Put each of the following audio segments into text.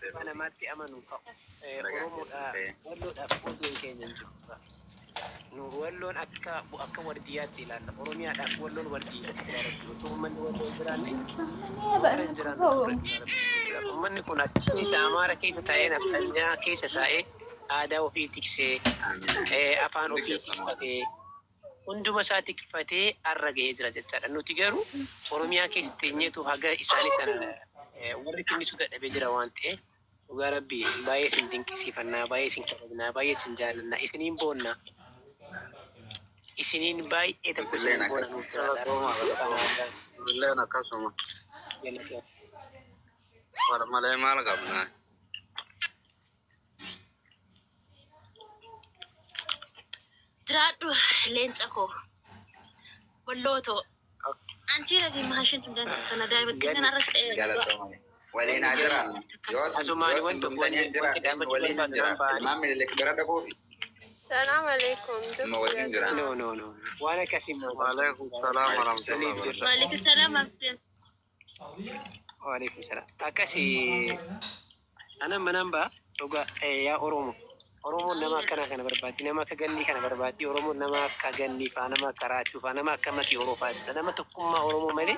أنا ما تأمنوا أورومو ولو أفودون كينيا نولون أكا ورديات لأن أوروميا أولون ورديات ثم من ولون جراني من يكون كيس أمارة كيس تاين أفنيا كيس تاين هذا وفي تكسي أفان وفي تكسي عندما ساتك فتى الرجال يجرى جتة إنه تجارو أوروميا كيس تنيتو هجا إساني سنة وركني سودا بيجرى وانته وغربي باي سنتين كيسي فنا باي سنكرنا باي سنجالنا إسنين بونا إسنين باي كلنا كسم كلنا كسم ولا ملاي مال قبنا ترادو لينت أكو واللوتو أنتي رأي ماشين تمدن تكنا دائما كنا نرس ولين أجرا يوسف تمتني أجرا ولين أجرا ما من اللي كبر دبوي السلام عليكم ما ولين أجرا نو وأنا كسيم وعليكم السلام ورحمة الله وبركاته وعليكم السلام وعليكم السلام أكاسي أنا منامبا توقع يا أورومو نما كنا بربادي نما كجني كنا بربادي أورومو نما كجني فأنا كراتو فأنا كما كي أوروبا أنا تقوم أورومو مالي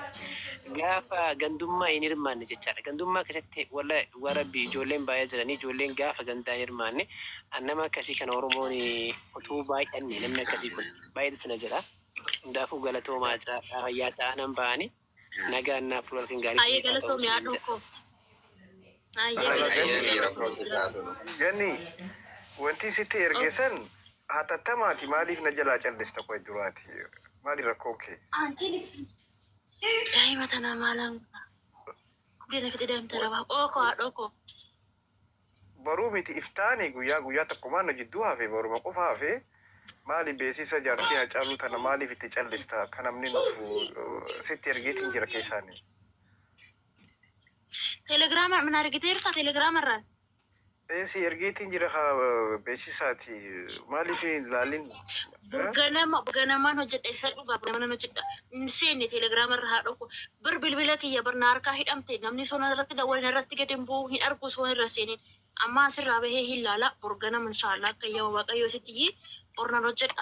جافا جندوما ينيرمان نجتار جندوما كشت ولا وربي جولين بايزراني جولين جافا جندا يرماني أنا كسي كان أوروموني أتوباي أني لما كسي كل بايد سنجرا دافو غلطو ما ياتا أنا باني نجا نافلو الكنغاري أيه غلطو ميادوكو جني وانتي ستي إرجسن حتى تماتي مالي نجلا جلست كوي دراتي مالي ركوكي دائما أنا مالن دينا في دائما ترى أوكو برومي تفتاني قويا تقومان نجدوها في بروما قفها في مالي بيسي سجارتي هجالو تنا مالي في تجلستا كان منين ستي إرجيت إنجرا كيساني تليجرام من أرجيتير تليجرام الران سي إرجيت إنجرا بيسي ساتي مالي في لالين بغنما نوجد إسرائيل بغنما نوجد نسيني تليجرام الرهادوكو بربلبلك يا برناركا هيدمتي نمني سونا رتي دول نرتي كدمبو هين أركو سونا رسيني أما سر به هلا برغنما إن شاء الله كي يوم وقت يوسيتي برنا نوجد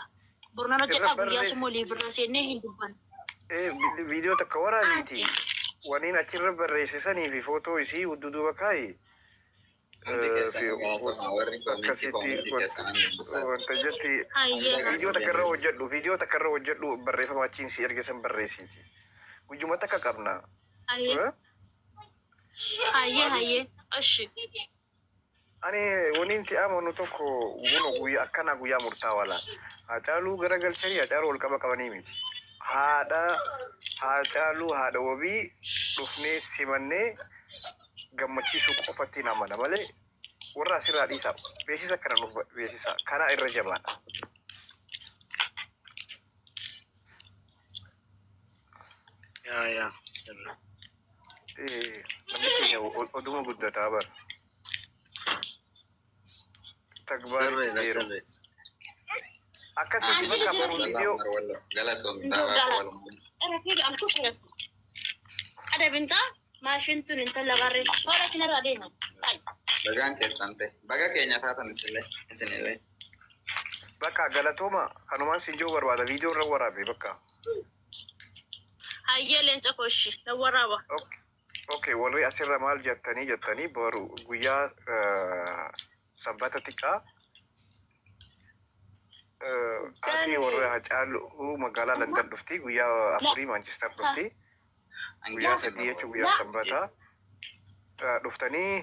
أبو ياسمو ليفر رسيني هندوبان فيديو تكورا بيتي ونين أكير بريسسني في فوتو يسي ودودو بكاي فيديو تكرر وجدوا بريفة ما تشين سير جسم بريسيتي وجمع تكررنا هاي أشي أنا ونين تأمل نتوكو ونو أكنا قويا مرتاولا هاتالو غرقل شري هاتالو الكبا كبانيمي هذا وبي رفني سيمني gammachi su qofatti namana male warra sirra dhisa beesisa kana nu beesisa kana irra jabaadha ya namni keenya oduma guddataa bar tagbaari zero akkasitti bakka baruu viidiyoo ada binta ماشين تون انت لغاري ولا كنا رادينا بغان كيسانتي بغا كينيا تاتن سنله بكا غلطوما خنومان سيجو برواده فيديو رورابي بكا هاي لنت اكوشي لورابا اوكي ولي اسر مال جتني برو غيا سبتا تيكا اكي ورا حالو هو مقاله لندن دفتي غيا افري مانشستر دفتي guyyaa sadii jechuun guyyaa sanbataa dhuftanii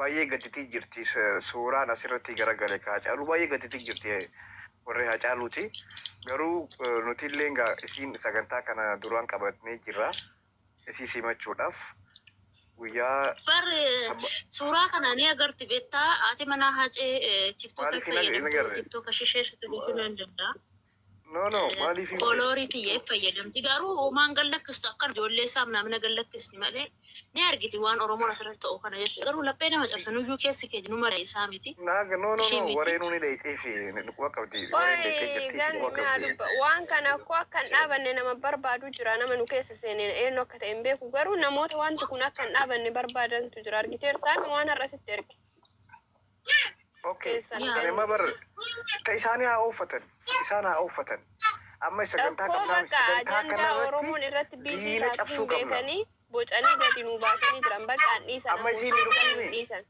baay'ee gatitii jirti suuraan asirratti garagale Haacaaluu baay'ee gatitii jirti warri Haacaaluuti garuu nuti illee isiin sagantaa kana duraan qabatnee jirra isii simachuudhaaf guyyaa suuraa kana ni agarti beektaa ati mana Haacee tiktook ishee situ gochuun danda'a. No, maaliif hin Koloriitii fayyadamti garuu homaan gallakkistu akka ijoollee isaa namna gallakkisti malee ni argiti waan Oromoon asirratti ta'u kana jechuudha. Garuu laphee nama cabsan iyyuu keessi keenya nu malee isaa miti. No, warreen nuuni dheeyxee fi nuqaa qabdi. Waan kana akkoo akka hin dhaabanne nama barbaadu jira nama nu keessa seenee eenyu akka ta'e hin beeku garuu namoota wanti kun akka hin dhaabanne barbaadantu jira argiteertaan waan har'asitti erge. Okay, nama bar isaanii haa uffatan. Amma sagantaa ajandaa Oromoon irratti biizii taasisu beekanii bocanii gadi nu baasanii jiran bakka an dhiisan. Amma isiin dhiisan.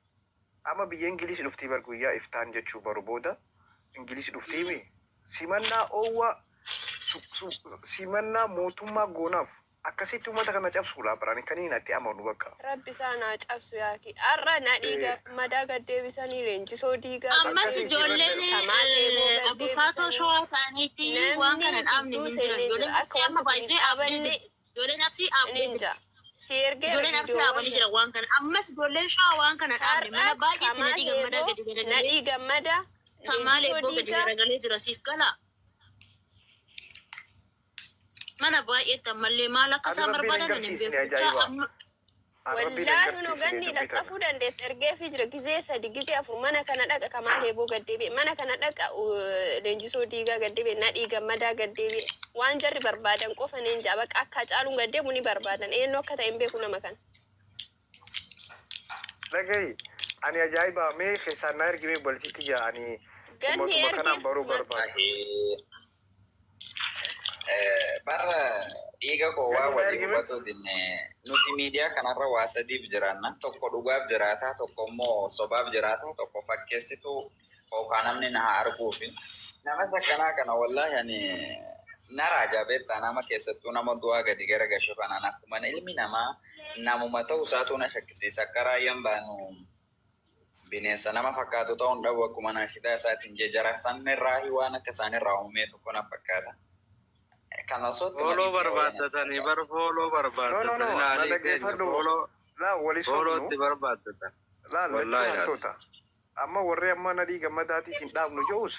Amma biyya Ingiliis dhuftii bar guyyaa iftaan jechuu baru booda Ingiliis dhuftii mi simannaa mootummaa goonaaf akkasitti uummata kana cabsuu laabaraan kan hin atti amanu bakka. Rabbi isaa cabsu yaaki. Arra na dhiiga madaa gaddeebisanii leenjisoo diigaa. Ammas ijoolleen abukaatoo shawaa ta'aniiti waan kana dhaabne hin jiran. Ijoolleen asii amma baay'isee dhaabanii jirti. Ijoolleen asii dhaabanii jirti. Ijoolleen asii dhaabanii jira waan kana. Ammas ijoolleen shawaa waan kana dhaabne mana baay'eetti na dhiiga madaa gadi garagalee. Na dhiiga madaa. Tamaalee eeboo gadi garagalee jira siif galaa. Mana baay'eetti ammallee maal akka isaan barbaadan hin beeku. Wallaahi nu ganni laxxafuu dandeessu ergeefii jira gizee 3 gizee 4 mana kana dhaqa kamaa eeboo gaddeebi'e mana kana dhaqa leenjisoo diigaa gaddeebi'e na dhiiga madaa gaddeebi'e waan jarri barbaadan qofa neen jaa baqa akka caaluun gaddeebu ni barbaadan eenyu akka ta'e hin beeku nama kana. Dhagahi ani ajaa'iba mee keessaan na ergimee balchitti jaanii ganni kanaan baruu barbaade. Bara dhiiga kowwaa waliin hubatuutiin nuti miidiyaa kanarra waa sadiif jiraanna tokko dhugaaf jiraataa tokko immoo sobaaf jiraataa tokko fakkeessituu yookaan namni na arguufi nama sakkanaa kana wallaahi ani nara ajaabeettaa nama keessattuu nama du'aa gadi gara gashu kanaan akkuma ilmi namaa namuma ta'uu isaatu na shakkisiisa akka raayyaan baanu bineensa nama fakkaatu ta'uun dhabu akkuma naashitaa isaatiin jejjara sanirraa waan akka isaanirraa uumee tokko na fakkaata. Follow barbaaddatanii bar follow barbaaddatanii laalii keenya followtti barbaaddatanii. Laalla amma warri amma nadhii gammadaatii hin dhaabnu jehuus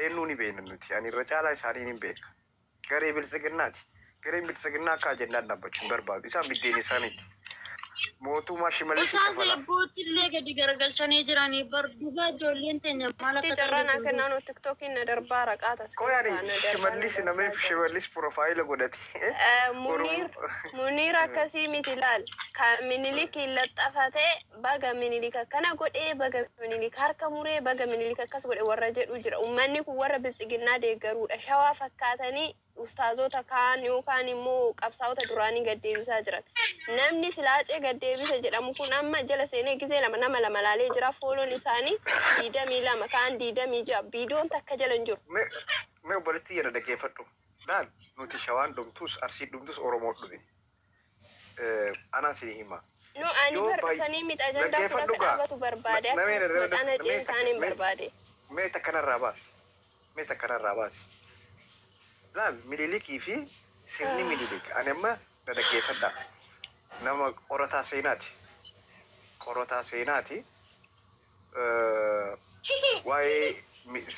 eenyuu ni beekna nuti ani irra caalaa isaanii hin beeka. Garee bilisiginnaati. Gareen bilisiginnaa akka ajendaan dhaabbachuun barbaadu isaan biddeen isaaniiti. Mootummaa shimallis isaan eebboottillee gadi garagalchanii jiranii barduuba ijoolleen teenya maal akka Tijarraan akka naannoo tiktookiin na darbaa raqaatas. shimallis namiif shimallis profaayila godhate. Muniir akkasii miti laal. Minilikiin laxxafatee baga minilik akkana godhee baga minilik harka muree baga minilik akkas godhe warra jedhu jira. Uummanni kun warra bilisiginnaa deeggaruudha. Shawaa fakkaatanii ustaazota kaan yookaan immoo qabsaa'ota duraanii gaddeebisaa jiran. Namni silaacee gaddeebisa jedhamu kun amma jala seenee gizee nama lama laalee jira. Fooloon isaanii 22 kaan 26 biidoon takka jala hin jiru. Mee obboleetti jedha dhaggeeffadhu. Laal nuti shawaan dhumtus arsii dhumtus Oromoo dhume. Anaa si hima. No ani barbaadanii midhajandaa fudhata dhaabatu barbaade akka maqaan ajeen taaniin barbaade. Mee takkanarraa baasi. Laal mililikii fi sirni mililik ani amma na dhaggeeffadha. Nama qorataa seenaati. Waa'ee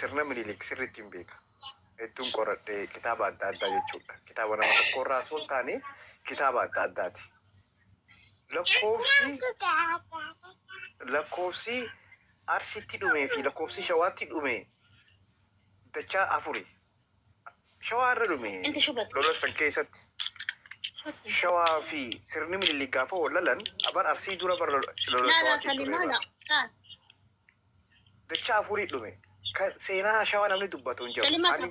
sirna mililik sirriitti hin beeka. Hedduun qoradhee kitaaba adda addaa jechuudha. Kitaaba nama tokkorraa osoo hin taane kitaaba adda addaati. Lakkoofsi arsitti dhumee fi lakkoofsi shawaatti dhume dachaa 4. Shawaa irra dhume lola san keessatti. Shawaa fi sirni mililik gaafa walalan abar arsii dura bar lola dachaa 4 dhume. Seenaa shawaa namni dubbatu hin jiru. Ani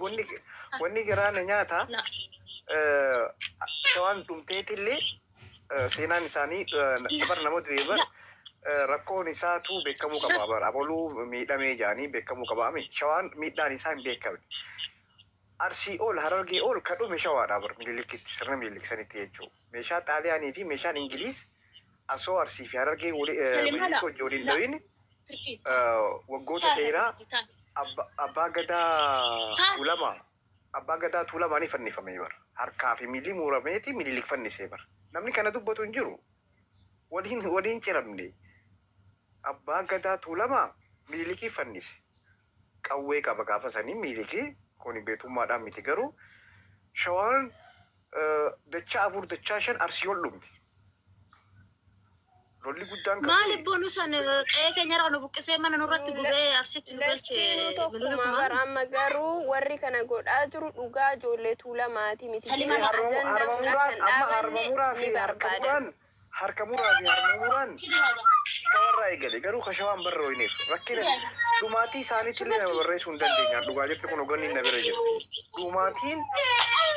wanni garaana nyaata shawaan dhumteetillee seenaan isaanii abar namoota deeban rakkoon isaatu beekamuu qaba. Abar aboluu miidhamee jaanii beekamuu qaba. Shawaan miidhaan isaa hin beekamne. Arsii ol harargee ol ka dhume shawaadha bar milikitti sirna mililik sanitti jechuudha. Meeshaa xaaliyaanii fi meeshaan Ingiliis asoo arsii fi harargee mililik wajjin dhawiin waggoota dheeraa abbaa gadaa tuulamaa ni fannifame bar harkaa fi miilli murameeti mililik fannisee bar namni kana dubbatu hin jiru waliin ciramne abbaa gadaa tuulamaa mililikii fannise qawwee qaba gaafa sanii milikii kuni beetummaadhaan miti garuu shawaan dachaa afur dachaa shan arsii ol dhumti. Lolli guddaan maali boonu san qe'ee keenya irraa nu buqqisee mana nurratti gubee arsitti nu galchee tokkuma amma garuu warri kana godhaa jiru dhugaa ijoollee tuulamaati miti. Harka muraa fi harma muraan shawarraa eegale garuu ka shawaan barra ho'ineef rakkina dhumaatii isaaniitti illee nama barreessuu hin dandeenyaan dhugaa jirti kun hoganni na bira jirti. Dhumaatiin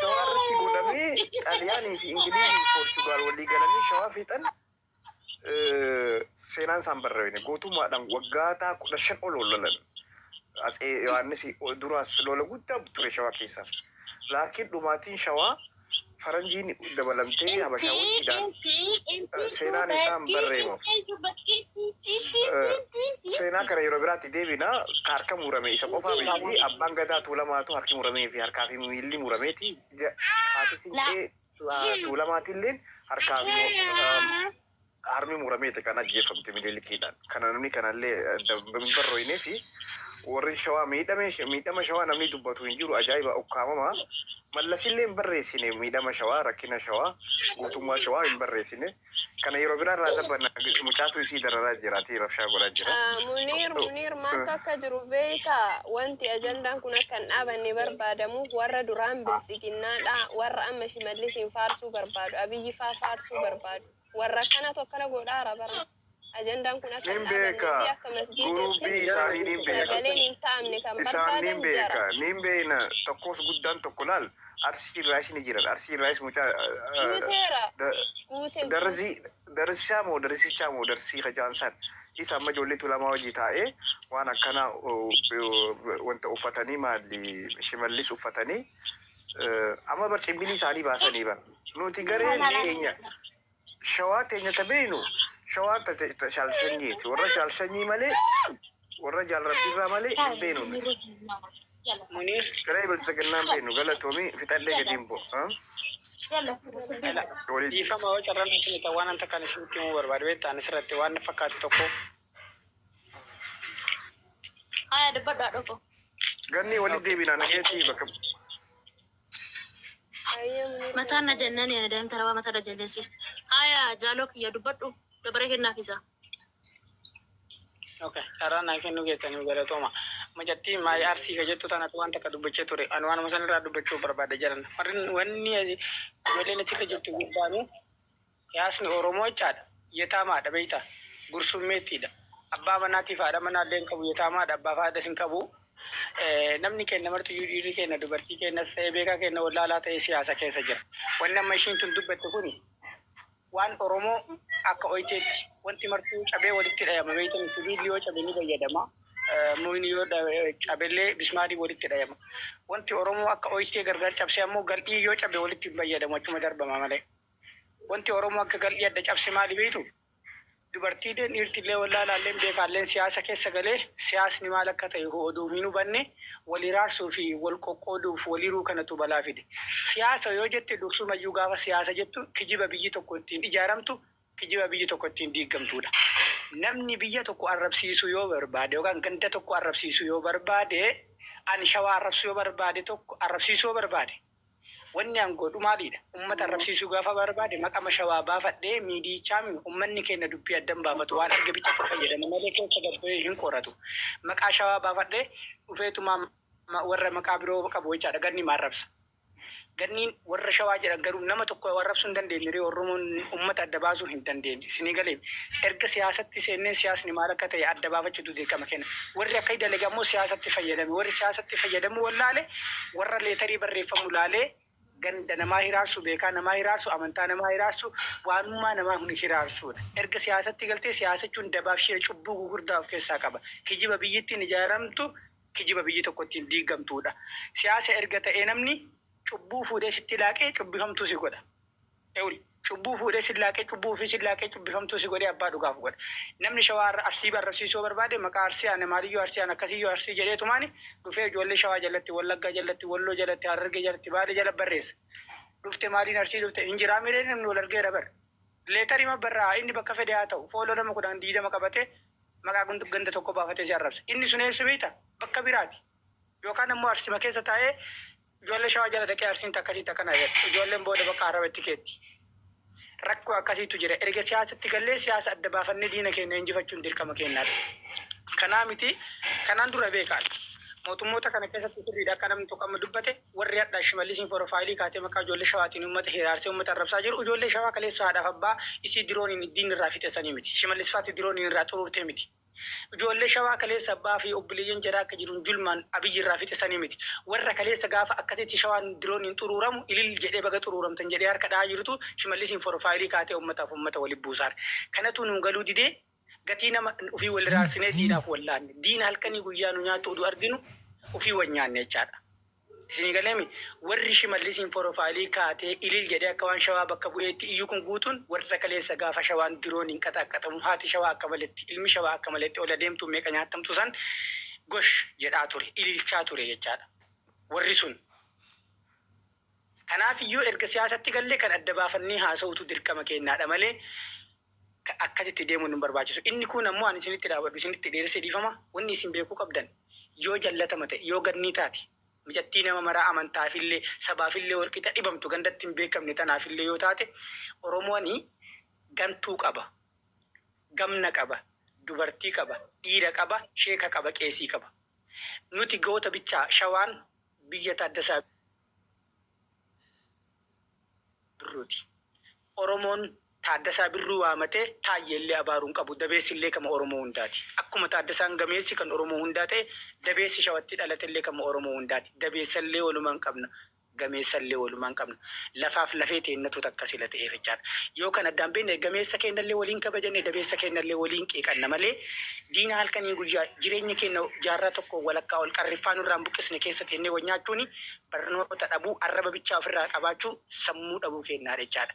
shawaarratti godhamee xaaliyaanii fi ingiliizii Poorchugaal walii galanii shawaa fiixan seenaan isaan barra ho'ine gootummaadhaan waggaataa 15 ol lolan. Atsee Yohaannis duraas lola guddaa ture shawaa keessaa. Laakiin dhumaatiin shawaa faranjiin dabalamtee habashaa wajjiidhaan seenaan isaan barreeffamu. Seenaa kana yeroo biraatti deebina harka murame isa qofaa miti abbaan gadaa tuulamaatu harki muramee fi harkaa fi miilli murameeti haati siinqee tuulamaatillee harkaa fi harmi murameeti kan ajjeeffamte miliilikiidhaan. Kana namni kanallee barroinee fi warri shawaa miidhama shawaa namni dubbatu hin jiru ajaa'iba ukkaamama. Mallasillee hin barreessine miidhama shawaa rakkina shawaa guutummaa shawaa hin barreessine kana yeroo biraa irraa dabbanna mucaatu isii dararaa jiraati rafshaa godhaa jira. Muniir maaltu akka jiru beekaa wanti ajandaan kun akka hin dhaabanne barbaadamu warra duraan biltsiginnaadha warra amma Shimallisiin faarsuu barbaadu Abiyyi faa faarsuu barbaadu warra kana tokkana godhaara bara. Ajandaan kun akka hin dhaabanne akka masjiidatti sagaleen hin taa'amne kan barbaadamu jira. Niin beekna tokkos guddaan tokko laal arsii raayis ni jiran arsii raayis mucaa darsisaa moo darsichaa moo darsii kajaansan isa amma ijoollee tuulamaa hojii taa'ee waan akkana wanta uffatanii maali Shimallis uffatanii amma barcimbilii isaanii baasanii bara nuti garee keenya shawaa teenya tabeenu shawaa shaalshanyiiti warra shaalshanyii malee warra jaalrabbiirraa malee hin beenu. Munir. Kerana bersegennam beenu galatomi fitadde gedimbo. Ifa mau cara nasi tawan anta kan isi mungkin berbadu itu ane serati wan fakat toko. Hai debat dak doko. Ganni walid debina nageti bakam. Mata na jannan ya dalam tarawa mata da jannan sis. Hai jalok ya debat tu dabare kenna fisa. Okay, cara nak kenu kita ni galatoma. Majatti mai arsi ka jettu tana tuan taka dubbache ture anwan masan ra dubbacho barbada jaran marin wanni aji wele na cika jettu gubbanu yasni oromo chada yetama da beita gursumeti da abba manati fa da mana den kabu yetama da abba fa da sin kabu namni kenna martu yudi kenna dubarti kenna sebe ka kenna wallala ta siyasa kesa jira wannan mashin tun dubbate kuni wan oromo aka oiteti wanti martu chabe waditti da yama beita ni video chabe ni bayyadama Muni da cabelle bismari walitti dhayama wanti oromo akka oyitte gargar cabse ammo galbii yoo cabe walitti bayyadama achuma darbama malee wanti oromo akka galbii adda cabse maali beetu dubartii den irtillee wallaalaalleen beekaalleen siyaasa keessa galee siyaasni maal akka ta'e oduu hin hubanne waliraarsuu fi wal qoqqooduuf waliruu kanatu balaa fide siyaasa yoo jette dursumayyuu gaafa siyaasa jettu kijiba biyyi tokko ittiin ijaaramtu kijiba biyyi tokko ittiin diigamtuudha. Namni biyya tokko arrabsiisu yoo barbaade yookaan ganda tokko arrabsiisu yoo barbaade ani shawaa arrabsiisu yoo barbaade tokko arrabsiisu yoo barbaade wanni an godhu maalidha ummata arrabsiisu gaafa barbaade maqama shawaa baafadhee miidichaa ummanni keenya dubbii addan baafatu waan arga bicha fayyadamu malee keessa garbee hin qoratu maqaa shawaa baafadhee dhufeetuma warra maqaa biroo qabu jechaadha ganni maarrabsa. Ganniin warra shawaa jedhan garuu nama tokko warrabsuu hin dandeenye oromoon ummata adda baasuu hin dandeenye sinii galee erga siyaasatti seennee siyaasni maal akka ta'e adda baafachuutu dirqama kenna warri akka dalagaa immoo siyaasatti fayyadame warri siyaasatti fayyadamu wallaale warra leetarii barreeffamu laalee ganda namaa hiraarsu beekaa namaa hiraarsu amantaa namaa hiraarsu waanummaa namaa hin hiraarsuudha erga siyaasatti galtee siyaasachuun dabaaf shee cubbuu gurguddaa of keessaa qaba kijiba biyyittiin ijaaramtu kijiba biyyi tokko ittiin diigamtuudha siyaasa erga ta'ee namni cubbuu fuudhee sitti laaqee cubbifamtuu si godha. Cubbuu fuudhee si laaqee cubbuu fi si laaqee cubbifamtuu si godhee abbaa dhugaaf godha. Namni shawaa arsii barrabsiisuu barbaade maqaa arsii ana maaliyyoo arsii ana akkasiyyoo arsii jedhee tumaani dhufee ijoollee shawaa jalatti wallaggaa jalatti walloo jalatti harargee jalatti baadee jala barreessa. Dhufte maaliin arsii dhufte injiraa miree namni wal argeera bar. Leetarii mabbarraa inni bakka fedhe haa ta'u fooloo nama 10 qabatee maqaa ganda tokko baafatee si arrabsa. Inni sun eessu beekta bakka biraati. yookaan immoo arsima keessa taa'ee ijoollee shawaa jala dhaqee arsiin takkasii takkana jedhu ijoolleen booda bakka arabatti keetti. Rakkoo akkasiitu jira. Erga siyaasatti gallee siyaasa adda baafannee diina keenya injifachuun dirqama keenyaadha. Kanaa miti kanaan dura beekaadha. Mootummoota kana keessatti sirriidha akka namni tokko amma dubbate warri hadhaa Shimallisiin Porofaayilii kaatee maqaa ijoollee shawaatiin uummata hiraarsee uummata arrabsaa jiru. Ijoollee shawaa kaleessa haadhaaf abbaa isii dirooniin iddiin irraa fixesanii miti. Shimallis faatti dirooniin irraa xuruurtee miti. Ijoollee shawaa kaleessa abbaa fi obboleeyyan jedhaa akka jiruun julmaan abiyyi irraa fixesanii miti. Warra kaleessa gaafa akkasitti shawaan dirooniin xuruuramu ilil jedhee baga xuruuramtan jedhee harka dha'aa jirtu Shimallisiin Porofaayilii kaatee uummataaf uummata waliin buusaara. Kanatu nuun galuu didee gatii nama ofii wal raarsinee diinaaf wallaanne. Diina halkanii guyyaa nu nyaatu oduu arginu ofii wannyaanne jechaadha. Isinii galeemi warri Shimallisiin Porofaayilii kaatee ilil jedhee akka waan shawaa bakka bu'eetti iyyuu kun guutuun warra kaleessa gaafa shawaan dirooniin qaxaqqatamu haati shawaa akka maletti ilmi shawaa akka maletti ola deemtu meeqa nyaattamtu san gosh jedhaa ture ililchaa ture jechaadha. Warri sun. Kanaaf iyyuu erga siyaasatti gallee kan adda baafannee haasa'utu dirqama keenyaadha malee akkasitti deemuun nu barbaachisu. Inni kun ammoo ani isinitti dhaabadhu isinitti dheeressee dhiifama wanni isin beekuu qabdan yoo jallatama ta'e yoo gannii taate. Mijattii nama maraa amantaafillee sabaafillee walqixa dhibamtu gandatti hin beekamne tanaafillee yoo taate Oromoon gantuu qaba, gamna qaba, dubartii qaba, dhiira qaba, sheeka qaba, qeesii qaba. Nuti goota bichaa shawaan biyya Taaddasaa Birruuti. Oromoon Taaddasaa Birruu waamatee taayyeellee abaaruun qabu dabeessillee kama Oromoo hundaati. Akkuma Taaddasaan gameessi kan Oromoo hundaa ta'e dabeessi shawatti dhalatellee kama Oromoo hundaati. Dabeessallee walumaan qabna. Gameessallee walumaan qabna. Lafaaf lafee teennatu takka sila ta'eef jechaadha. Yoo kan addaan beekne gameessa keenyallee waliin kabajanne dabeessa keenyallee waliin qeeqanna malee diina halkanii guyyaa jireenya keenya jaarraa tokko walakkaa ol qarriffaan irraan buqqisne keessa teennee wanyaachuuni barnoota dhabuu arraba bichaa ofirraa qabaachuu sammuu dhabuu keenyaadha jechaadha.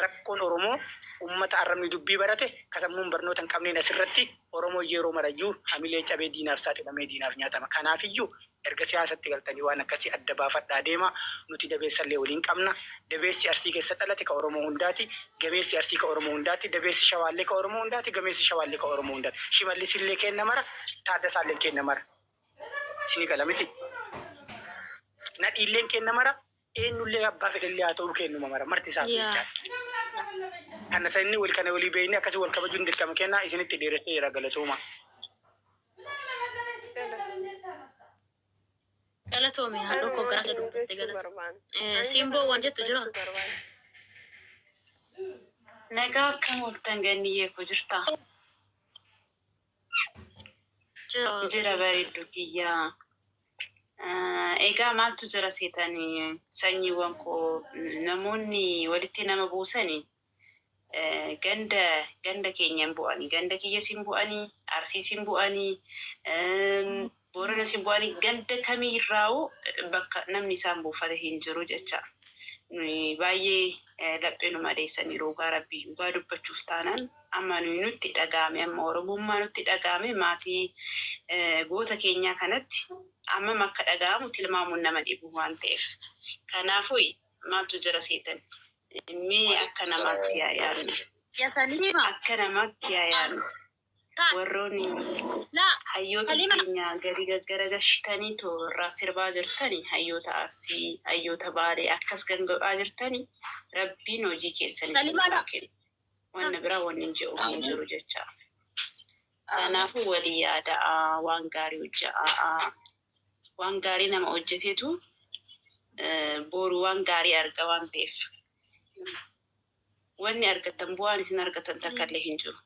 Rakkoon Oromoo uummata arrabni dubbii barate kasammuun barnoota hin qabneen asirratti Oromoo yeroo marayyuu hamilee cabee diinaaf saaxilamee diinaaf nyaatama. Kanaafiyyuu erga siyaasatti galtanii waan akkasii adda baafadhaa deema nuti dabeessallee waliin qabna. Dabeessi Arsii keessa dhalate ka Oromoo hundaati. Gameessi Arsii ka Oromoo hundaati. Dabeessi Shawaallee ka Oromoo hundaati. Gameessi Shawaallee ka Oromoo hundaati. Shimallisillee kenna mara. Taaddasaallee kenna mara. Isinii gala miti. Nadhiilleen kenna mara. Eenyullee abbaa fedhallee haa ta'uu kennuma mara. Marti isaa jechaadha. Kana sanni wal kana walii beekne akkasii wal kabajuun dirqama kennaa isinitti dheeressee jira galatooma. Galatoome haadha koo gara dubbatti galatoome. Simboo waan jettu jira. Nagaa akkam ooltan ganniyyee koo jirta? Jira bareeddu kiyyaa. Egaa maaltu jira seetanii sanyiiwwan koo namoonni walitti nama buusanii ganda keenyan bu'anii ganda kiyya sin bu'anii Arsii sin bu'anii Boorana sin bu'anii ganda kamiirraa'u bakka namni isaan buufate hin jiru jecha. Baay'ee laphee nu madeessanii rogaa rabbii dhugaa dubbachuuf taanaan amma nutti dhaga'ame amma Oromummaa nutti dhaga'ame maatii goota keenyaa kanatti amma akka dhaga'amu tilmaamuun nama dhibu waan ta'eef. Kanaafuu maaltu jira seetan? Mee akka namaatti yaa'an. Akka namaatti yaa'an. Warroonni hayyoota keenya gadi gaggaragashitanii irraa sirbaa jirtanii hayyoota Arsii, hayyoota Baalee akkas gangaa'aa jirtanii rabbiin hojii keessanii kennu. Wanna biraa wanni hin jiru jecha. Kanaafuu walii yaada'aa waan gaarii hojja'aa. Waan gaarii nama hojjeteetu boru waan gaarii arga waan ta'eef. Wanni argatan bu'aan isin argatan takkallee hin jiru.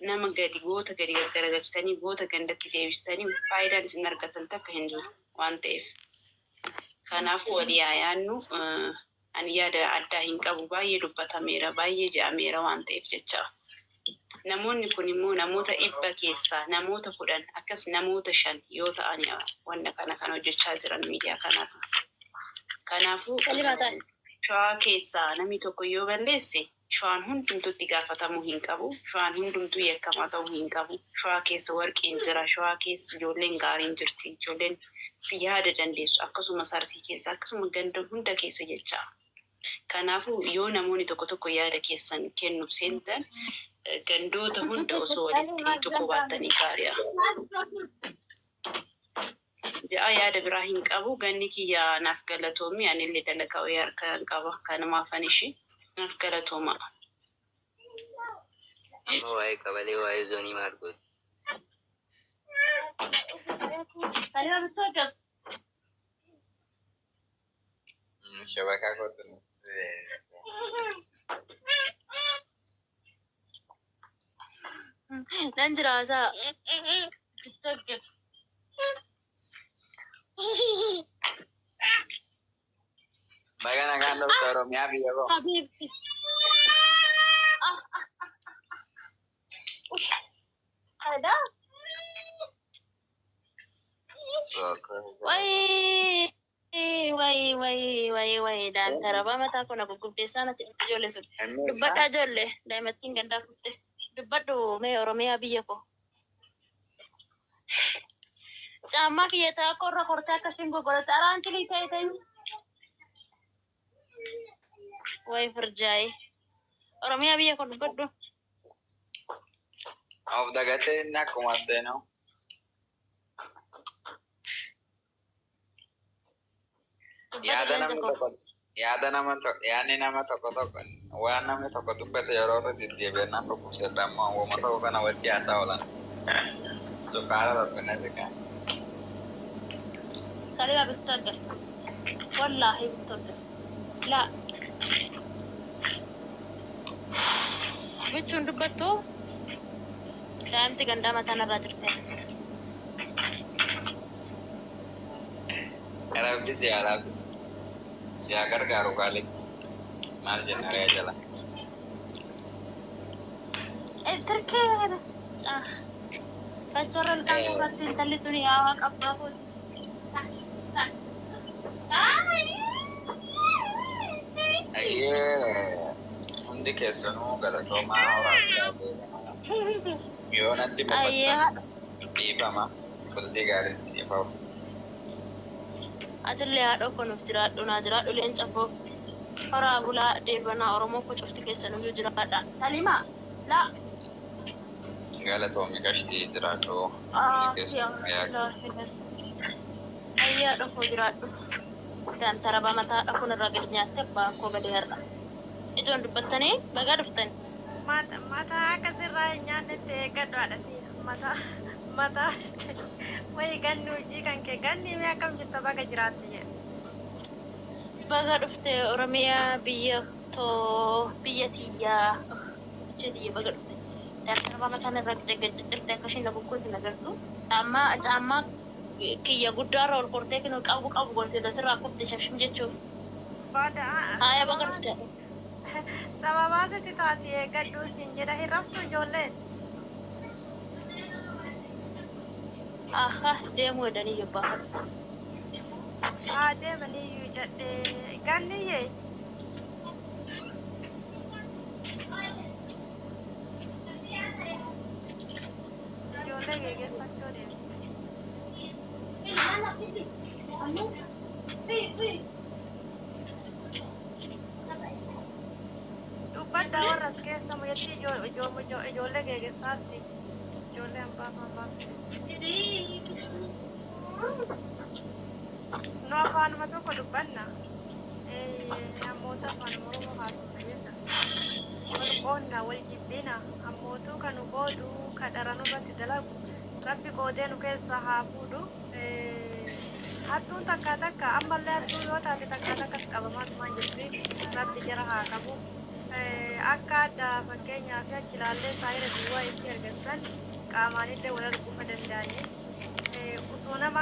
Nama gadi goota gadi gaggaragachitanii goota gandatti deebistanii faayidaan isin argatan takka hin jiru waan ta'eef. Kanaafuu walii yaannu ani yaada addaa hin qabu baay'ee dubbatameera baay'ee je'ameera waan ta'eef jecha. Namoonni kun immoo namoota 100 keessaa namoota 10 akkas namoota 5 yoo ta'an wanna kana kan hojjechaa jiran miidiyaa kanaaf. Kanaafuu shawaa keessaa namni tokko yoo balleesse shawaan hundumtuutti gaafatamuu hin qabu. Shawaan hundumtuu yakkamaa ta'uu hin qabu. Shawaa keessa warqeen jira. Shawaa keessa ijoolleen gaariin jirti. Ijoolleen yaada dandeessu akkasumas Arsii keessa akkasuma ganda hunda keessa jecha. Kanaafuu yoo namoonni tokko yaada keessan kennuuf seentan gandoota hunda osoo walitti tuquu baattanii gaariidha. ja'a yaada biraa hin qabu ganni kiyya naaf galatoomi ani illee dalagaa wayii harkaan qaba kanumaaf ani ishii naaf galatooma. Amma waa'ee qabalee waa'ee zoonii maal godhu? Shabakaa kottu nan jiraasaa TikTok bagana kan dokter Oromia biyya koo. Habibti. Ada? Wai dan taraba mata ko na gugubde sana ti jole so. Dubbadha jolle daimatin ganda kutte. Dubbadhu me Oromia biyya ko. Camma kiyata korra korta kashin gogolata arantili tay tay. Wai furjai. Oromia biyya ko dubbadhu. Of dagate na kumaseno. Yaada nama tokko waan namni tokko dubbate yeroo irratti deebi'annaan dhukkubsadha amma uumama tokko kana walitti haasaa oolan. Sukkaara rakkannate kan. Kalima bittoodde. Wallaahi bittoodde. Laa. Bichuun dubbattu daa'imti gandaa mataan irraa jirte. Rabbis yaa rabbis. Siyaa gargaaru gaali. Maal jenna re'ee jala. Terkeera. Fachoorra ilkaan irratti intalli tuni yaa'aa qabbaa fuuti. Ayyee hundi keessanuu galatoomaa horaa yoo natti mufatta dhiifama bultii gaarii siif hawwa. Atillee haadha ko nuuf jiraadhu naa jiraadhu leenca koo horaa bulaa deebanaa Oromoo ko cufti keessanuu jiraadha. Salima laa. Galatoomi gashtii jiraadhu. Ayyaa dhokoo jiraadhu. Dan taraba mataa dhakun irraa gadi nyaatte abbaa koo badee har'a. Ijoon dubbattanii bagaa dhuftani. Mataa akkasirraa hin nyaannetti gaddaadha mataa wayii ganni hojii kan kee ganni mee akkam jirta baga jiraatti jedhe. Baga dhufte Oromiyaa biyya tiyyaa jedhii baga dhufte. Darba mataan irraa gaccirte akkashiin na bukkuuti nagartu. Caammaa kiyya guddaarra ol kortee kinu qabu gootee dasirraa kubte shafshim jechuuf. Haaya baga dhufte. Sababaasatti taati eeggadhuu siin jedha hin raftu ijoolleen. Aha deemuu jedhanii yobbaafadhu. Haa deemaniyyuu jedhee ganniyyee. Ijoollee geeggeeffachuu deemte. Dubbadda warras keessa muyetti ijoollee geeggeessaatti ijoollee hambaa no afaanuma tokko dubbanna namoota afaanuma Oromoo haasofna jenna wal qoonna wal jibbina ammootuu kan nu qoodu kan dharanu irratti dalagu rabbi qoodee nu keessaa haa fuudhu hattuun takka ammallee hattuu yoo taate takka qabamaatumaan jirti rabbi jara haa qabu akka addaa fakkeenyaaf achi ilaallee saayira duwwaa itti argattan qaamaanillee wal arguu danda'anii osoo nama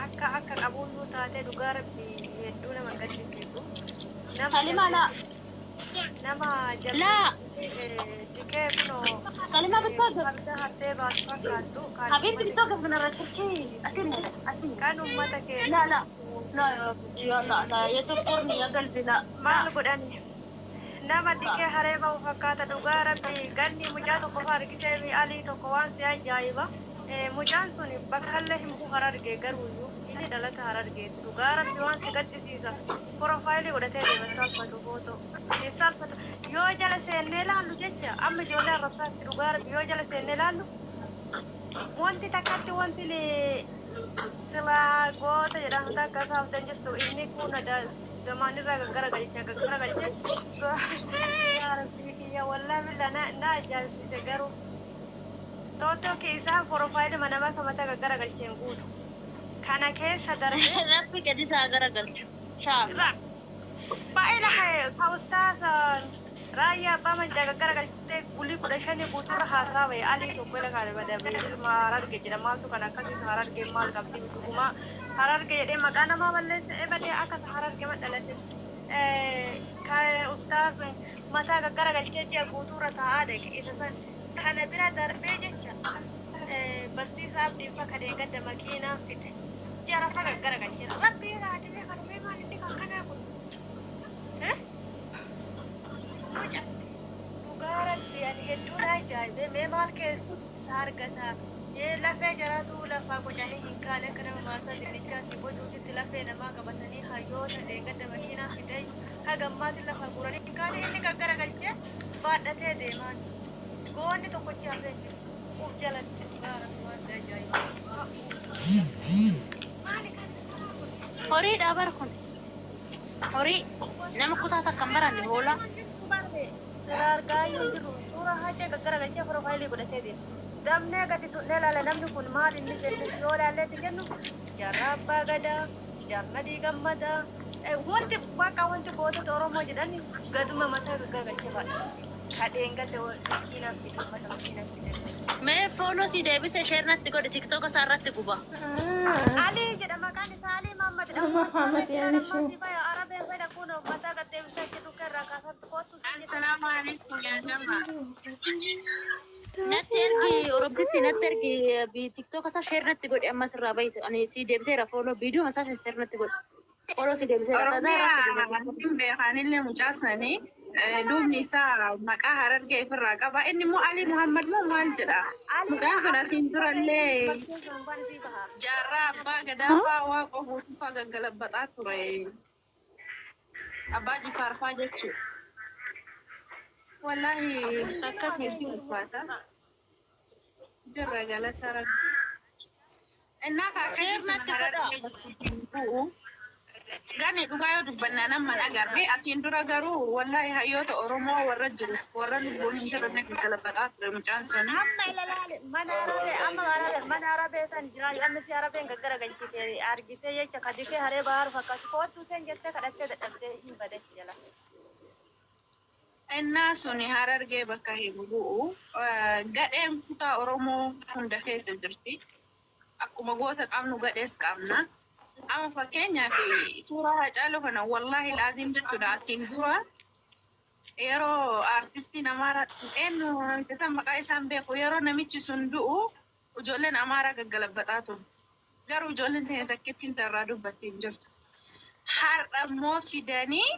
akka qabuun nu taate dhugaa rabbi hedduu nama gaddisiisu. Nama dikee kunoo farda hattee baasu fakkaattu kan uummata keessa. Maal godhani? Nama dikee haree bahu fakkaata dhugaa rabbi ganni mucaa tokko fa'aa argitee mi'aalii tokko waan si ajaa'iba. Mucaan sun bakkallee hin bu'u harargee garuuyyuu inni dhalata harargeeti dhugaa rabbi waan si gaddisiisa porofaayilii godhatee deema salphatu footoo salphatu yoo jala seennee laallu jecha amma ijoollee arrabsaatti dhugaa rabbi yoo jala seennee laallu wanti takkatti wanti sila goota jedhamta akka saaftan jirtu inni kun zamaanirraa gaggara galcha yaa rabbii kiyya wallaahi billa na ajaa'ibsiise garuu Toto keessaa porofaayilii namaa kamata gaggara galcheen guutu kana keessa darbee Rabbi gadi isaa garagalchu. Inshallah. baay'ee lafa kawustaasa raayyaa abbaa manjaa gaggara galchitee gulii 15 guutuurra haasaa bahe alii tokko ila kaane badabee ilma hararge jedha maaltu kan akkasii hararge maal qabdi bituma hararge jedhee maqaa namaa balleessa ebadee akkas hararge madhalate ka ustaas mataa gaggara galchee ji'a guutuurra taa'aa deeke isa san kana bira darbee jecha barsiisaa abdiin fakka deegadda makiinaan fite ji'a rafa gaggara galcheera rabbii raadimee kanumee maal inni kan kanaa kun Mucha. Dugara yani hedduun ajaa'ibee mee maal keessa argata lafee jaraatu lafaa qocanii hin kaane akka nama maasaa dinnichaatti bocuutitti lafee namaa qabatanii hayyoota deegadda makiinaa fidee hagammaatti lafa guranii hin kaane inni gaggara galchee baadhatee deemaan goonni tokkochi hafee jiru uf jalatti dugara waan ajaa'iba. Horii dhaabar kun. Horii nama kutaa takkan baranne hoolaa. Sirar gaayuu jiru suuraa hajee gaggara galchee porofaayilii godhatee deema. Damnee gadi tunnee laala namni kun maal inni jennu yoo laalleetti jennu jaarraa abbaa gadaa jaarna diigammadaa wanti bakka wanti gootota Oromoo jedhani gaduma mataa gaggara galchee baadha. Kadheen gadda makiinaan fide ummata makiinaan fide. Mee fooloo si deebisee sheernatti godhe tiktook isaa irratti guba. Alii jedha maqaan isaa Alii Mahammad jedhama. Muhammad yaashu. Arabeen fayyada kun mataa gattee bitee jiru irraa kaasatti kootu. Assalaamu alaikum yaa jamaa. Natti ergi oromtitti natti ergi tiktook isaa sheernatti godhe ammas irraa baay'ee ani si deebiseera fooloo viidiyoo isaa sheernatti godhe. Fooloo si deebiseera. Oromiyaa beekanillee mucaasanii dubni isaa maqaa harargee ofirraa qaba. Inni immoo Ali Muhammad moo maal jedha? Maqaan sun asiin turallee jaarraa abbaa gadaa fa'aa waaqa guutuu fa'aa gaggalabbataa ture. Abbaa Jifaar fa'aa jechuudha. Wallahi akka hedduu ulfaata. Jirra galata rabbi. Innaa kaasee harargee jechuudha. Gani dhugaa yoo dubbannaa nama agarre asiin dura garuu wallahi hayyoota Oromoo warra jiru warra lubbuun hin jirre gaggalabbataa ture mucaan sun. Amma ilaalaale mana arabee san jira amma si arabeen gaggara galchite argite jecha kadikee haree bahar fakkaatu kootu sen jettee kadhattee dadhabdee hin badeechi jala. Innaa suni harargee bakka hin bu'u gadheen kutaa Oromoo hunda keessa jirti. Akkuma goota qabnu gadhees qabna. Amma fakkeenyaaf suuraa Hacaaluu kana wallahi laaziim jechuudha asiin dura yeroo artistiin Amaaraa eenyu hojjetan maqaa isaan beeku yeroo namichi sun du'u ijoolleen Amaaraa gaggalabbataa ture. Garuu ijoolleen tana takkittiin tarraa dubbattee hin jirtu. Har'a immoo fidanii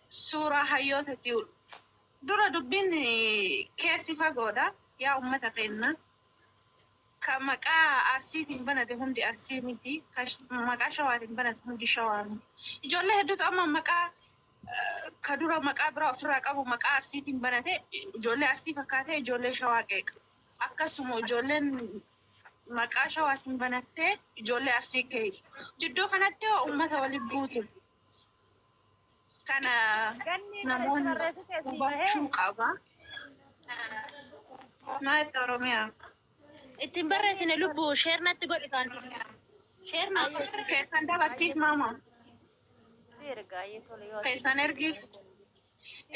suuraa hayyootati dura dubbiin keessi fagoodha yaa uummata keenya. Maqaa arsiitiin banate hundi arsii miti. Maqaa shawaatiin banate hundi shawaa miti. Ijoollee hedduutu amma maqaa ka dura maqaa biraa ofirraa qabu maqaa arsiitiin banate ijoollee arsii fakkaatee ijoollee shawaa qeeqa. Akkasuma ijoolleen maqaa shawaatiin banattee ijoollee arsii qeeqi. Jidduu kanatti uummata waliin buusu. Kana namoonni hubachuu qaba. Maayetta Oromiyaa. Ittiin barreessine lubbuu sheernatti godhe kan sheernatti keessan dabarsiif maama. Keessan ergiif.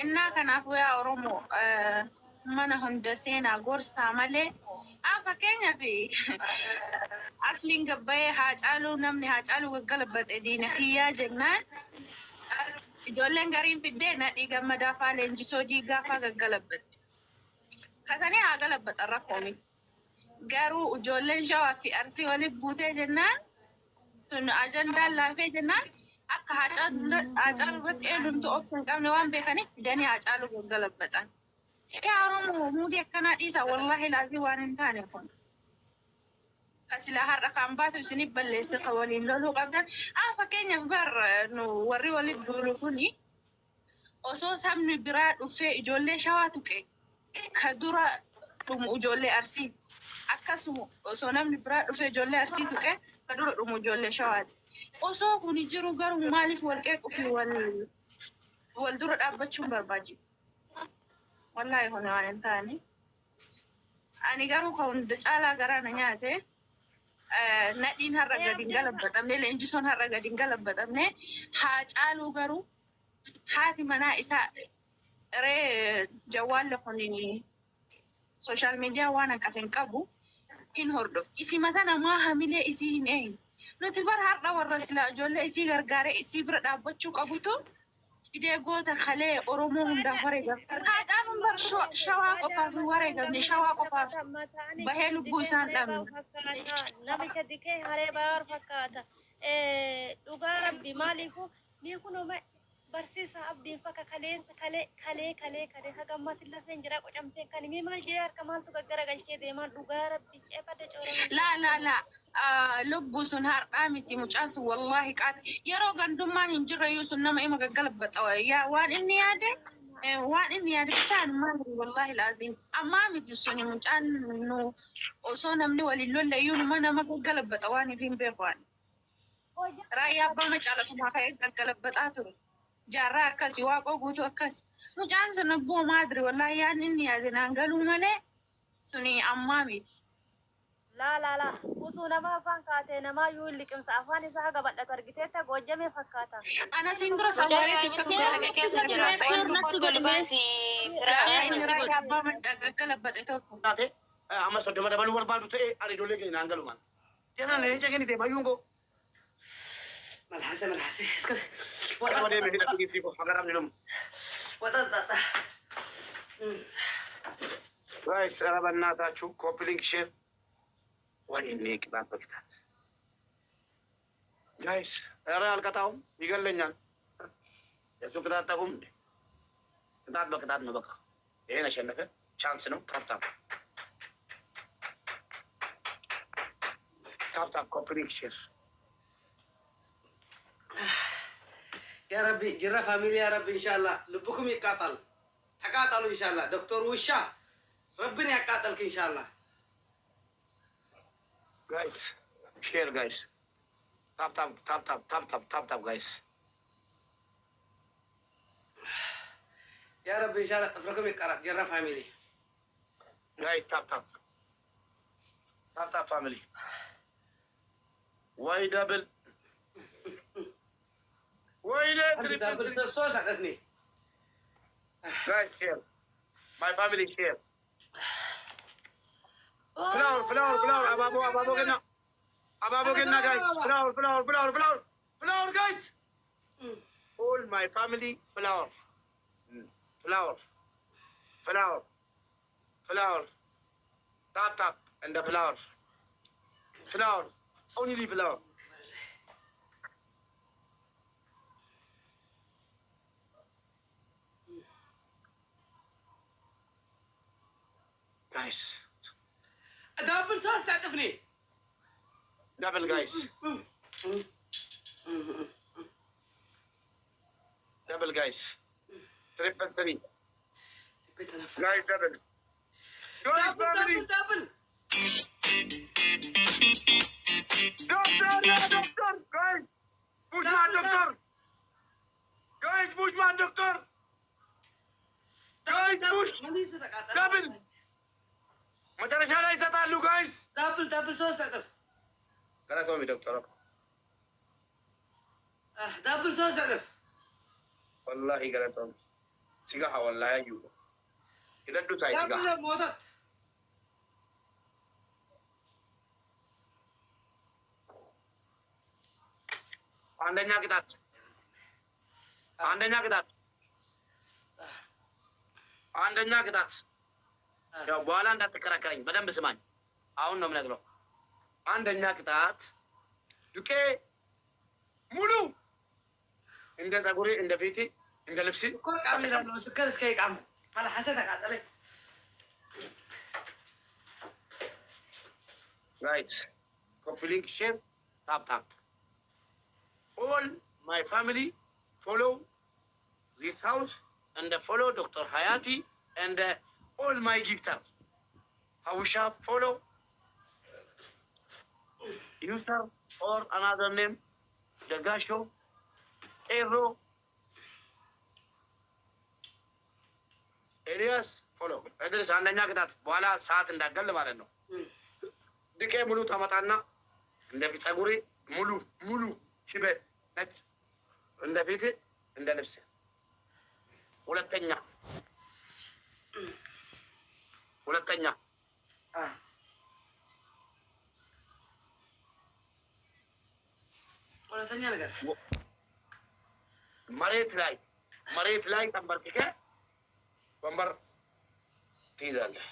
Innaa kanaafuu yaa Oromoo mana hunda seenaa gorsaa malee fakkeenyaaf asliin gabbayee Haacaaluu namni Haacaaluu gaggalabbate diina kiyyaa jennaan ijoolleen gariin fiddee nadhii gammadaa fa'aa leenjisoo diigaa fa'aa gaggalabbatti. Kasanii haa galabbatan rakkoo miti. Garuu ijoolleen shawaa fi arsii waliin buutee jennaan sun ajandaan laafee jennaan akka Haacaaluu irratti eenyumtu obsa hin qabne waan beekaniif fidanii Haacaaluu gaggalabbatan. Yaa Oromoo muudii akkanaa dhiisa wallahi laafii waan hin taane kun. Kasila har'a kan baatu isiniif balleessa kan waliin loluu qabdan. Fakkeenyaaf warri waliin duulu kuni osoo sabni biraa dhufee ijoollee shawaa tuqe ka dura dhumu ijoollee arsii akkasuma osoo namni biraa dhufee ijoollee arsii tuqee ka dura dhumu ijoollee shawaati. Osoo kuni jiru garuu maaliif wal qeequu fi wal dura dhaabbachuun barbaachisu? Wallaahi kun waan hin taane. Ani garuu kan hunda caalaa garaana nyaate nadhiin har'a gadi hin galabbatamne leenjisoon har'a gadi hin galabbatamne haa caaluu garuu haati manaa isaa jawwaalle kun sooshaal miidiyaa waan hanqateen qabu hin hordofti. Isii mata namaa hamilee isii hin eeyin. Nuti bara har'a warra silaa ijoollee isii gargaaree isii bira dhaabbachuu qabutu idee goota kalee Oromoo hundaaf wareegamte. Haadhaan hundar shawaa qofaaf wareegamne shawaa qofaaf bahee lubbuu isaan dhabne. Namicha dikee haree baar fakkaata. Dhugaa rabbi maaliifu ni kunuma barsiisa abdiin fakka kaleensa kalee hagammaatti lafeen jira qocamtee kan himee maal jedhee harka maaltu gaggaragalchee deemaa dhugaa rabbi eebada coora. La lubbuu sun har'aa miti mucaan sun wallaahi qaate yeroo gandummaan hin jirreyyuu sun nama ima gaggalabbaxa waan inni yaade bichaan maali wallaahi laaziim ammaa miti suni mucaan nu osoo namni waliin lollayyuu nama gaggalabbaxa waan hin beeku waan raayyaa abbaa macaalatumaa ka'ee gaggalabbaxaa ture. Jaarraa akkasii waaqoo guutuu akkasii mucaan sun abboo maadri wallaahi yaan inni yaade naan galuu malee suni ammaa miti. La usuu nama afaan kaatee namaa yoo liqimsa afaan isaa haga bal'atu argiteetta goojjamee fakkaata. Ana siin dura samaree sitti raayyaa abbaa macaa gaggalabbaxe tokko. Amma soddoma dabaluu barbaadu ta'e ani ijoollee keenya naan galumaan. Jeenaan leenca keenya deemaa yuungoo. Malhase. Iskale. Wata badee meeshaa dhaqii fi fagaraa ni lumu. Wata. Guys, rabannaataa copy link share. Waliin ni qixaat bakitaat. Guys, era alkataa'um bigallenyaan. Yesu qixaat ta'umne. Qixaat bakitaat nu bakka. Eena shannafe chance no tap. Tap copy link share. يا ربي جرى فاميلي يا ربي إن شاء الله لبكم يقاتل تقاتلوا إن شاء الله دكتور وشا ربنا يقاتلك إن شاء الله. Guys, share guys. Tap guys. يا ربي إن شاء الله أفركم يقاتل جرى فاميلي. Guys, tap family. Why double? So sadafni. Guys, share. My family share. Flower. Ababo genna guys. Flower guys. All my family flower. Tap and the flower. Only flower. Guys. Double sauce تعرفني. Double guys. Double guys. Triple three. Guys double. Double. Doctor. Guys. Push my doctor. Push. Double. መጨረሻ ላይ ይሰጣሉ ጋይስ። ዳብል ሶስት እጥፍ ገለቶሚ ዶክተር ዳብል ሶስት እጥፍ ወላሂ ገለቶሚ ሲጋሃ ወላሂ አዩ ይደዱ ታይ ሲጋሃ ዳብል ሞታ አንደኛ ቅጣት ያው በኋላ እንዳትከራከረኝ በደንብ ስማኝ። አሁን ነው የምነግረው። አንደኛ ቅጣት ዱቄ ሙሉ እንደ ጸጉሬ እንደ ፊቴ እንደ ልብሴ ቃም ይላል መስከር እስከ ይቃም ማለት ሐሰት ተቃጠለ። Guys, copy link, share, tap. All my family follow this house and follow Dr. Hayati and all my gifter. Hawusha follow user or another name Dagasho Ero Elias follow. Idris andanya kitat bwala saat እንዳገል ማለት ነው ድቄ ሙሉ ታመጣና እንደ ጸጉሪ ሙሉ ሽበ ነጭ እንደ ፊት እንደ ልብስ ሁለተኛ ነገር መሬት ላይ ተንበርክከ ወንበር ትይዛለህ።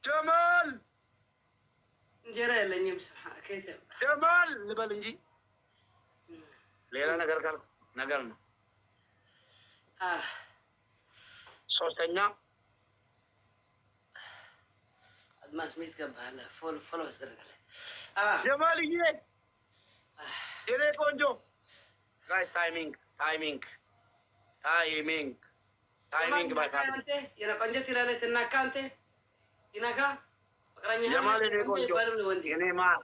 ጀማል እንጀራ የለኝም። ከየት ጀማል ልበል እንጂ ሌላ ነገር ካልኩ ነገር ነው። ሶስተኛ አድማስ ሚት ገባለ ፎሎ አስደረጋለ ጀማልዬ የኔ ቆንጆ ጋይስ ታይሚንግ ባካንቴ የኔ ቆንጆ ትላለች እናካንቴ ይናካ ፍቅረኛ ጀማል የኔ ቆንጆ የኔ ማር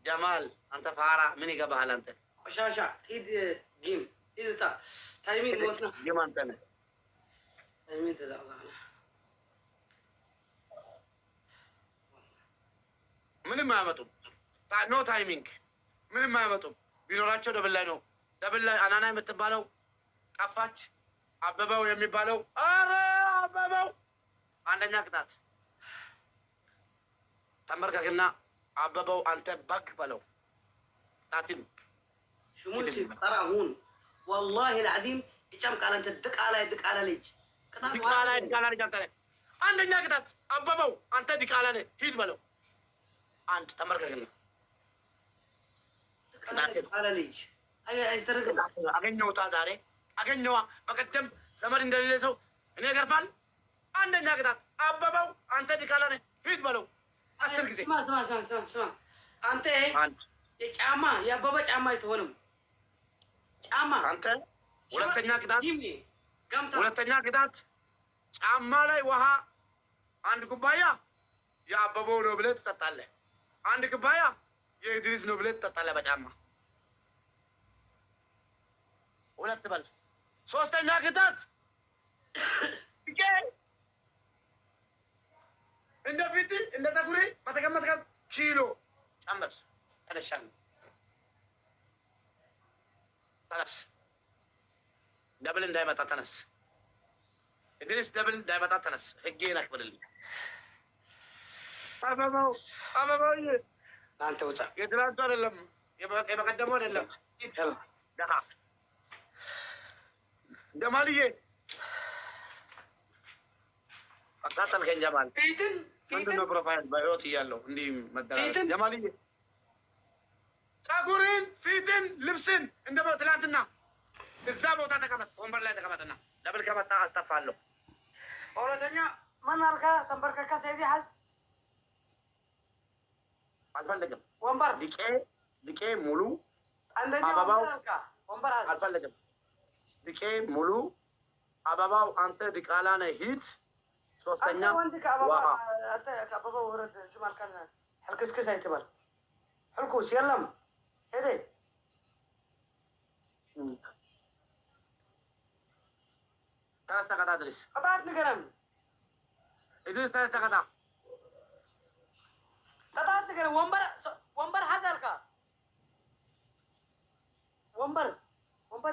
ጀማል አንተ ፋራ ምን ይገባሃል አንተ ቆሻሻ ሂድ ጂም ሂድታ ታይሚንግ ሞት ነው ጂም አንተ ነህ ታይሚንግ ተዛዛና ምንም አያመጡም ኖ ታይሚንግ ምንም አያመጡም ቢኖራቸው ደብል ላይ አናና የምትባለው ጠፋች አበበው የሚባለው አረ አበበው አንደኛ ቅጣት ተንበርከክና አበበው አንተ ባክ በለው ታቲም شمول تراهون والله العظيم እጫም ቃል አንተ ድቃላ ልጅ ድቃላ ልጅ አንተ ነህ አንደኛ ቅጣት አበበው አንተ ድቃላ ነህ ሂድ በለው አንድ ተንበርከክና ድቃላ ልጅ አይስተረግም አገኘውታ ዛሬ አገኘዋ በቀደም ዘመድ እንደሌለ ሰው እኔ ገርፋል አንደኛ ቅጣት አበበው አንተ ድቃላ ነህ ሂድ በለው አስር ጊዜ ስማ አንተ የጫማ ያበበ ጫማ አይተሆንም ጫማ አንተ ሁለተኛ ቅጣት ጫማ ላይ ውሃ አንድ ኩባያ የአበበው ነው ብለህ ትጠጣለህ አንድ ኩባያ የኢድሪስ ነው ብለህ ትጠጣለህ በጫማ ሁለት በል ሶስተኛ ቅጣት እንደ ፊት እንደ ተኩሪ በተቀመጥከው ኪሎ ጨምር ተነሻል ተነስ ደብል እንዳይመጣ ተነስ ኢድሪስ ደብል እንዳይመጣ ተነስ ህጌን አክብርልኝ አበባው አንተ ወጣ የትላንቱ አይደለም የበቀደሙ አይደለም ደሃ ጀማልዬ አቃጠልከኝ ጀማል ምንድነው ፕሮፋይል በህይወት እያለሁ እንዲህ መደራረግ ጀማልዬ ጸጉርን ፊትን ልብስን እንደ ትላንትና እዛ ቦታ ተቀመጥ ወንበር ላይ ተቀመጥና ደብል ከመጣ አስጠፋለሁ ሁለተኛ ማን አልካ ተንበርከካ ሰይዲ ሐዝ አልፈልግም ወንበር ድቄ ሙሉ አንደኛ ወንበር አልፈልግም ድቄ ሙሉ አበባው አንተ ድቃላ ነህ ሂድ ሶስተኛ አንተ ከአበባ ወረድ ጅማል ካን ሕልክስክስ አይትበል ሕልኩስ የለም ሄደ ተነስ ተቀጣ ድሪስ ቅጣት ንገረን ኢድሪስ ተነስ ተቀጣ ቅጣት ንገረን ወንበር ሐዘልካ ወንበር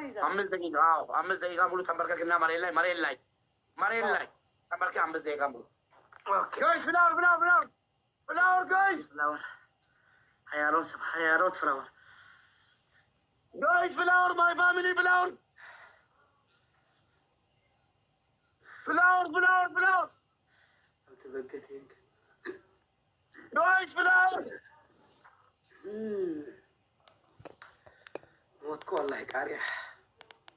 ይዛል 5 ደቂቃ ሙሉ ተንበርከክና መሬት ላይ ተንበርከክ 5 ደቂቃ ሙሉ ጋይስ ፍላወር ጋይስ ሀያሮት ፍላወር ጋይስ ፍላወር ማይ ፋሚሊ ፍላወር አንተ በገቴን ጋይስ ፍላወር ሞትኩ ወላሂ ቃሪያ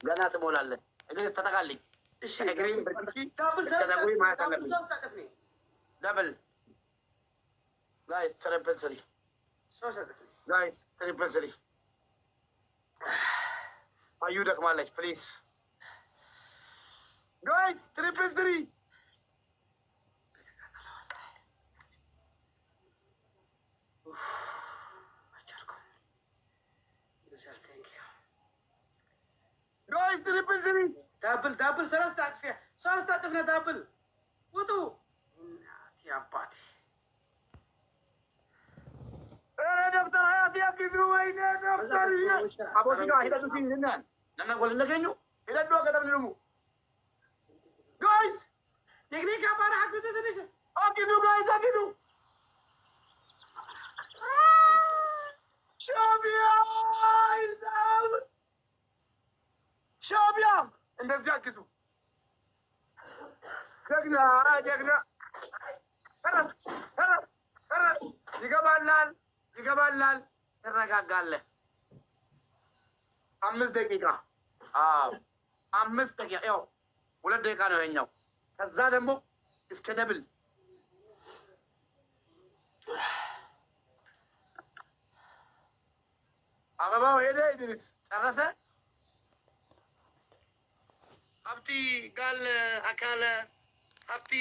ገና ትሞላለህ ኢድሪስ ተጠቃልኝ እሺ እግሬን በጥፊ ዳብል ደብል ጋይስ ትሪፕል ስሪ አዩ ደክማለች ፕሊዝ ጋይስ ትሪፕል ስሪ زمين دابل سلسة أطفية سلسة أطفنا دابل وطو يا باتي يا دكتور حياتي أكيزو وين يا دكتور أبو تيجا هيدا تسين هنان نحن قلنا كينو هيدا دوا كتب نلمو guys نيجي كابارا حكوا تدريسه أكيدو guys أكيدو شابيا እንደዚህ አግዙ ጀግና ይገባላል ትረጋጋለህ 5 ደቂቃ 5 ደቂቃ ያው 2 ደቂቃ ነው የኛው ከዛ ደግሞ እስከ ደብል አበባው ሄደ ኢድሪስ ጨረሰ ሀብቲ ጋል አካለ ሀብቲ